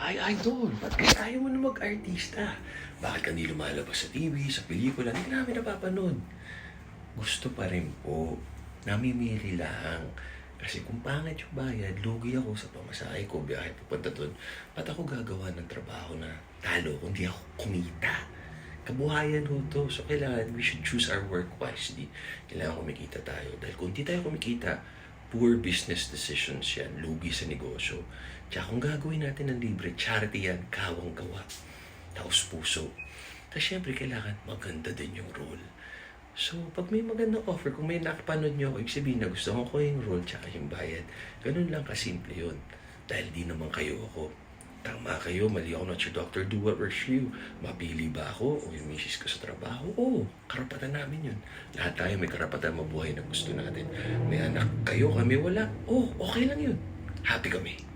Ay, idol, ba't kaya ayaw mo na mag-artista? Bakit ka hindi lumalabas sa TV, sa pelikula? Hindi ka namin napapanood. Gusto pa rin po. Namimili lang. Kasi kung pangit yung bayad, lugi ako sa pamasahe ko, biyahe pupunta doon. Ba't ako gagawa ng trabaho na talo kung di ako kumita? Kabuhayan ho to. So kailangan, we should choose our work wisely. Kailangan kumikita tayo. Dahil kung di tayo kumikita, poor business decisions yan, lugi sa negosyo. Tsaka kung gagawin natin ng libre, charity yan, kawang gawa, taos puso. Tapos syempre, kailangan maganda din yung role. So, pag may magandang offer, kung may nakapanood nyo ako, ibig sabihin na gusto ko yung role tsaka yung bayad. Ganun lang kasimple yun. Dahil di naman kayo ako. Tama kayo, mali ako, not your doctor, do what works for you. Mapili ba ako o yung misis ko sa trabaho? Oo, karapatan namin yun. Lahat tayo may karapatan mabuhay na gusto natin. May anak kayo, kami wala. Oo, okay lang yun. Happy kami.